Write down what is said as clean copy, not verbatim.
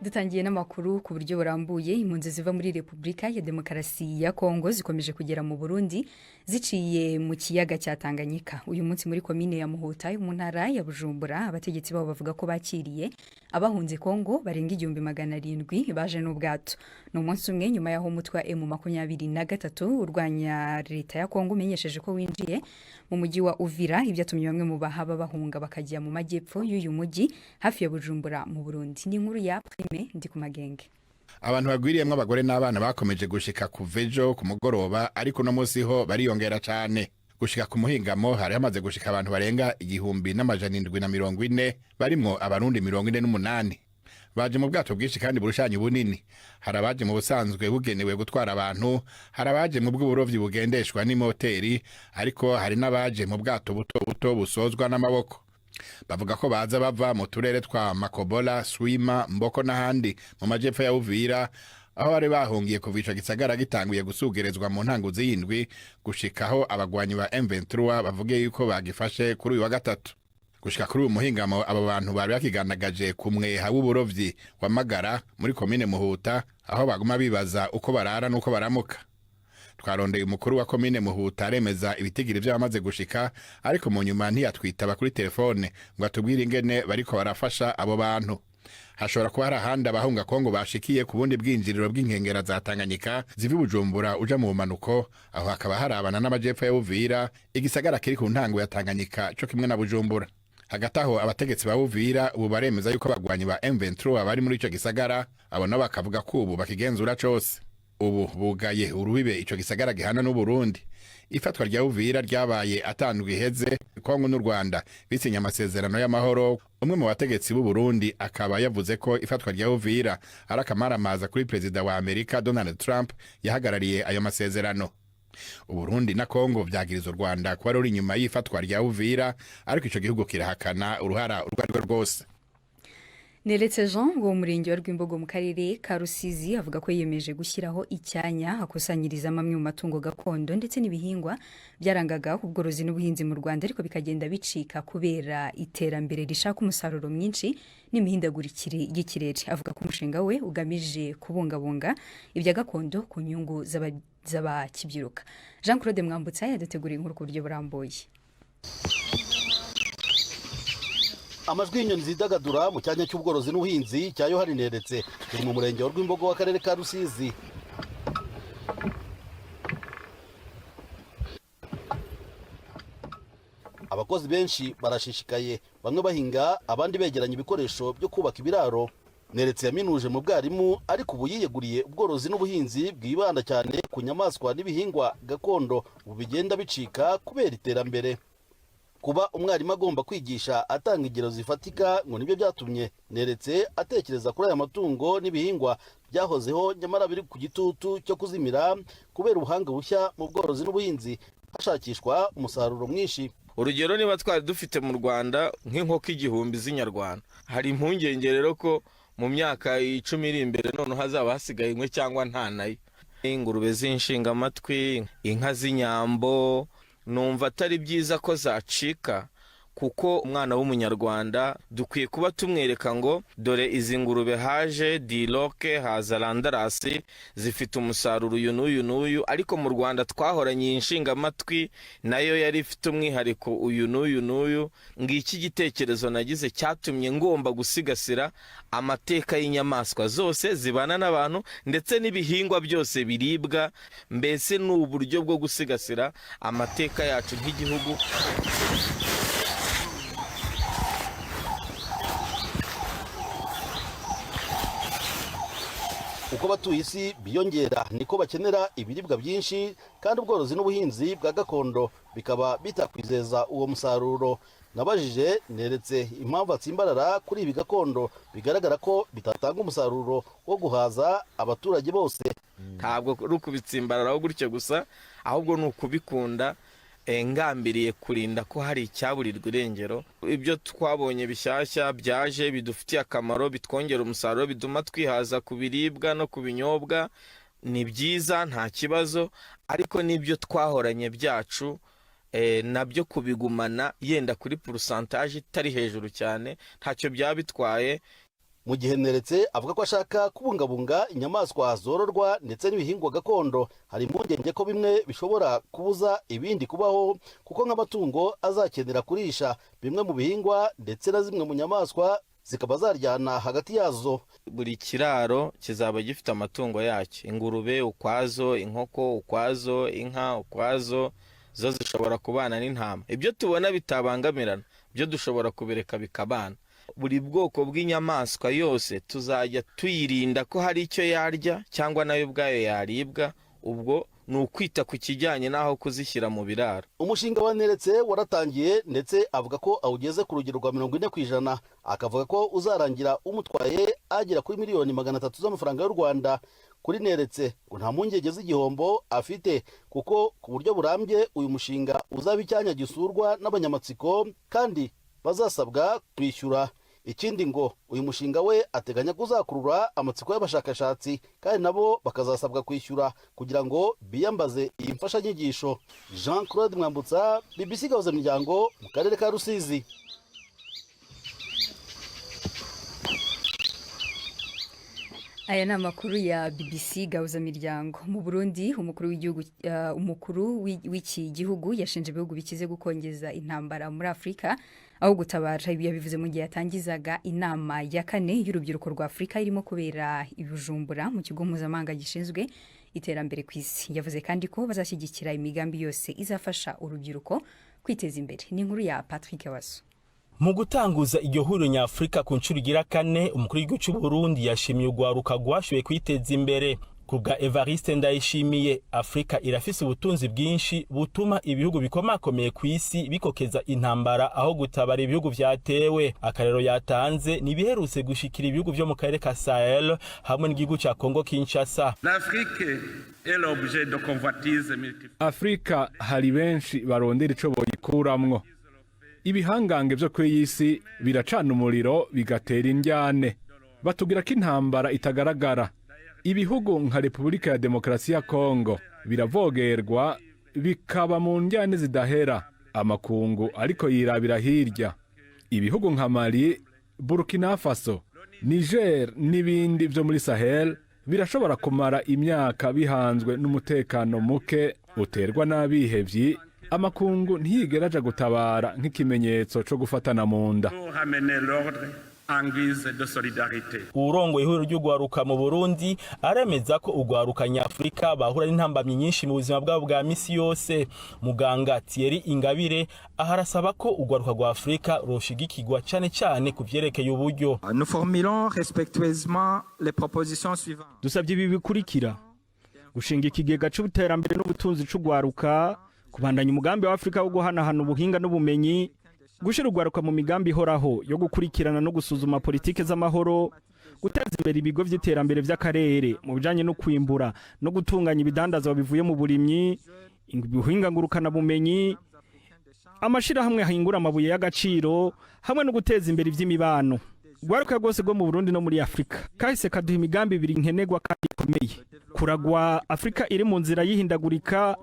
Dutangiye n'amakuru ku buryo burambuye. Impunzi ziva muri Repubulika ya Demokarasi ya Congo zikomeje kugera mu Burundi ziciye mu kiyaga cya Tanganyika. Uyu munsi muri komine ya Muhuta mu ntara ya Bujumbura abategetsi babo bavuga ko bakiriye abahunze Congo barenga 700 baje n'ubwato. No umunsi umwe nyuma yaho umutwe wa M23 urwanya leta ya Congo menyesheje ko winjiye mu mujyi wa Uvira, ibyatumye bamwe mu bahaba bahunga bakajya mu majyepfo y'uyu mujyi hafi ya Bujumbura mu Burundi. Ni inkuru ya ndi ku magenge. Abantu bagwiriyemwe abagore n'abana bakomeje gushika ku vejo ku mugoroba, ariko no munsi ho bariyongera cyane. Gushika ku muhingamo hari hamaze gushika abantu barenga 1740 barimwo abarundi 48 baje mu bwato bwinshi kandi burushanye bunini. Harabaje mu busanzwe bugenewe gutwara abantu, harabaje mu bw'uburovyi bugendeshwa n'imoteri, ariko hari n'abaje mu bwato buto buto busozwa n'amaboko. Bavuga ko baza bava mu turere twa Makobola, Swima, Mboko n'ahandi mu majyepfo ya Uvira, aho bari bahungiye kuvica gisagara gitanguye gusugerezwa mu ntanguzi y'indwi gushikaho abagwanyi ba M23 bavuge yuko bagifashe kuri uyu wa gatatu. Gushika kuri uyu muhingamo abo bantu bari bakiganagaje ku mweha w'uburovyi wa Magara muri komine Muhuta, aho baguma bibaza uko barara nuko baramuka. Twarondeye umukuru wa komine Muhuta aremeza ibitigiri by'abamaze gushika, ariko mu nyuma ntiyatwitaba kuri telefone ngo atubwire ingene bariko barafasha abo bantu. Hashobora kuba hari ahandi abahunga Kongo bashikiye ku bundi bwinjiriro bw'inkengera za Tanganyika zivi Bujumbura uja mu manuko, aho hakaba harabana n'amajyepfo ya Uvira, igisagara kiri ku ntango ya Tanganyika cyo kimwe na Bujumbura. Hagati aho abategetsi ba Uvira ubu baremeza yuko bagwanyi ba M23 bari muri ico gisagara, abo nabo bakavuga ko ubu bakigenzura cose. Ubu bugaye urubibe ico gisagara gihana n'u Burundi. Ifatwa rya Uvira ryabaye atandwi heze. Kongo n'u Rwanda bisinya amasezerano y'amahoro. Umwe mu bategetsi b'u Burundi akaba yavuze ko ifatwa rya Uvira arakamaramaza kuri perezida wa Amerika Donald Trump yahagarariye ayo masezerano. U Burundi na Kongo vyagiriza u Rwanda kuba ruri inyuma y'ifatwa rya Uvira, ariko ico gihugu kirahakana uruhara urwo rwose. Neretse Jean wo murenge wa Rwimbogo mu karere ka Rusizi avuga ko yemeje gushyiraho icyanya hakusanyiriza amwe mu matungo gakondo ndetse n'ibihingwa byarangaga ubworozi n'ubuhinzi mu Rwanda, ariko bikagenda bicika kubera iterambere rishaka umusaruro mwinshi n'imihindagurikire y'ikirere. Avuga ko umushinga we ugamije kubungabunga ibya gakondo ku nyungu z'abakibyiruka. Jean Claude Mwambutsa yaduteguriye inkuru ku buryo burambuye. Amajwi y'inyoni zidagadura mu cyanya cy'ubworozi n'ubuhinzi cya Yohani Neretse kiri mu murenge wa Rwimbogo w'akarere ka Rusizi. Abakozi benshi barashishikaye, bamwe bahinga abandi begeranya ibikoresho byo kubaka ibiraro. Neretse yaminuje mu bwarimu, ariko ubu yiyeguriye ubworozi n'ubuhinzi bwibanda cyane ku nyamaswa n'ibihingwa gakondo ubu bigenda bicika kubera iterambere. Kuba umwarimu agomba kwigisha atanga ingero zifatika ngo nibyo byatumye Neretse atekereza kuri aya matungo n'ibihingwa byahozeho nyamara biri ku gitutu cyo kuzimira kubera ubuhanga bushya mu bworozi n'ubuhinzi hashakishwa umusaruro mwinshi. Urugero niba twari dufite mu Rwanda nk'inkoko 1000 z'inyarwanda, hari impungenge rero ko mu myaka 10 iri imbere none hazaba hasigaye imwe cyangwa nta nayo. Ingurube z'inshinga amatwi, inka z'inyambo, numva atari byiza ko zacika, kuko umwana w'umunyarwanda dukwiye kuba tumwereka ngo dore izi ngurube haje diloke haza landarasi zifite umusaruro uyu n'uyu n'uyu, ariko mu Rwanda twahoranye inshinga amatwi nayo yari ifite umwihariko uyu n'uyu n'uyu. Ngiki igitekerezo nagize cyatumye ngomba gusigasira amateka y'inyamaswa zose zibana n'abantu ndetse n'ibihingwa byose biribwa, mbese ni uburyo bwo gusigasira amateka yacu nk'igihugu. Uko batuye isi biyongera niko bakenera ibiribwa byinshi, kandi ubworozi n'ubuhinzi bwa gakondo bikaba bitakwizeza uwo musaruro. Nabajije Neretse impamvu atsimbarara kuri ibi gakondo bigaragara ko bitatanga umusaruro wo guhaza abaturage bose. Ntabwo ari ukubitsimbararaho gutyo gusa, ahubwo ni ukubikunda, ngambiriye kurinda ko hari icyaburirwa irengero. Ibyo twabonye bishyashya byaje bidufitiye akamaro, bitwongera umusaruro, biduma twihaza ku biribwa no ku binyobwa, ni byiza nta kibazo. Ariko n'ibyo twahoranye byacu nabyo kubigumana yenda kuri pourcentage itari hejuru cyane ntacyo byaba bitwaye. mu gihe Neretse avuga ko ashaka kubungabunga inyamaswa zororwa ndetse n'ibihingwa gakondo. Hari impungenge ko bimwe bishobora kubuza ibindi kubaho kuko nk'amatungo azakenera kurisha bimwe mu bihingwa ndetse na zimwe mu nyamaswa zikaba zaryana hagati yazo. Buri kiraro kizaba gifite amatungo yacyo, ingurube ukwazo, inkoko ukwazo, inka ukwazo, zo zishobora kubana n'intama. Ibyo tubona bitabangamirana byo dushobora kubireka bikabana. Buri bwoko bw'inyamaswa yose tuzajya tuyirinda ko hari icyo yarya cyangwa nayo ubwayo yaribwa, ubwo ni ukwita ku kijyanye n'aho kuzishyira mu biraro. Umushinga wa Neretse waratangiye ndetse avuga ko awugeze ku rugero rwa 40%, akavuga ko uzarangira umutwaye agera kuri miliyoni 300 z'amafaranga y'u Rwanda. Kuri Neretse ngo nta mpungenge z'igihombo afite kuko ku buryo burambye uyu mushinga uzaba icyanya gisurwa n'abanyamatsiko kandi bazasabwa kwishyura. Ikindi ngo uyu mushinga we ateganya kuzakurura amatsiko y'abashakashatsi kandi nabo bakazasabwa kwishyura kugira ngo biyambaze iyi mfashanyigisho. Jean Claude Mwambutsa, BBC Gahuzamiryango, mu karere ka Rusizi. Aya ni amakuru ya BBC Gahuzamiryango. Mu Burundi umukuru w'iki gihugu yashinje ibihugu bikize gukongeza intambara muri Afrika aho gutabara. Ibi yabivuze mu gihe yatangizaga inama ya 4 y'urubyiruko rwa Afrika irimo kubera i Bujumbura mu kigo mpuzamahanga gishinzwe iterambere ku isi. Yavuze kandi ko bazashyigikira imigambi yose izafasha urubyiruko kwiteza imbere. Ni inkuru ya Patrick Waso. Mu gutanguza iryo huriro nyafrika ku nshuro igira 4, umukuru w'igihugu cy'u Burundi yashimiye urwaruka rwashoboye kwiteza imbere. Kubwa Evariste Ndayishimiye, Afrika irafise ubutunzi bwinshi butuma ibihugu bikomakomeye ku isi bikokeza intambara aho gutabara ibihugu vyatewe. Akarero yatanze ni biherutse gushikira ibihugu vyo mu karere ka Sahel hamwe n'igihugu ca Congo Kinshasa. Afrika hari benshi barondera ico boyikuramwo. Ibihangange vyo kw'isi biracana umuriro bigatera indyane. Batugira ko intambara itagaragara. Ibihugu nka Repubulika ya Demokarasi ya Congo biravogerwa bikaba mu ndyane zidahera. Amakungu ariko yirabira hirya. Ibihugu nka Mali, Burkina Faso, Niger n'ibindi vyo muri Sahel birashobora kumara imyaka bihanzwe n'umutekano muke uterwa n'abihevyi. Amakungu ntiyigeraja gutabara nk'ikimenyetso cyo gufatana mu nda. Urongoye ihuriro ry'ugwaruka mu Burundi aremeza ko ugwaruka nyafrika bahura n'intambamyi nyinshi mu buzima bwabo bwa misi yose. Muganga Thierry Ingabire aharasaba ko ugwaruka rwa Afrika roshigikirwa cyane ku vyerekeye uburyo. Nous formulons respectueusement les propositions suivantes. Dusabye ibi bikurikira: gushinga ikigega c'ubuterambere n'ubutunzi c'ugwaruka, kubandanya umugambi wa Afrika wo guhanahana ubuhinga n'ubumenyi, gushira ugwaruka mu migambi ihoraho yo gukurikirana no gusuzuma politike z'amahoro, guteza imbere ibigo vy'iterambere vy'akarere mu bijanye no kwimbura no gutunganya ibidandazwa bivuye mu burimyi, ubuhinga ngurukana bumenyi, amashira hamwe hahingura amabuye y'agaciro hamwe no guteza imbere ivy'imibano. Ugwaruka rwose rwo mu Burundi no muri Afrika kahise kaduha imigambi ibiri nkenegwa kandi ikomeye: kuragwa Afrika iri mu nzira y'ihindagurika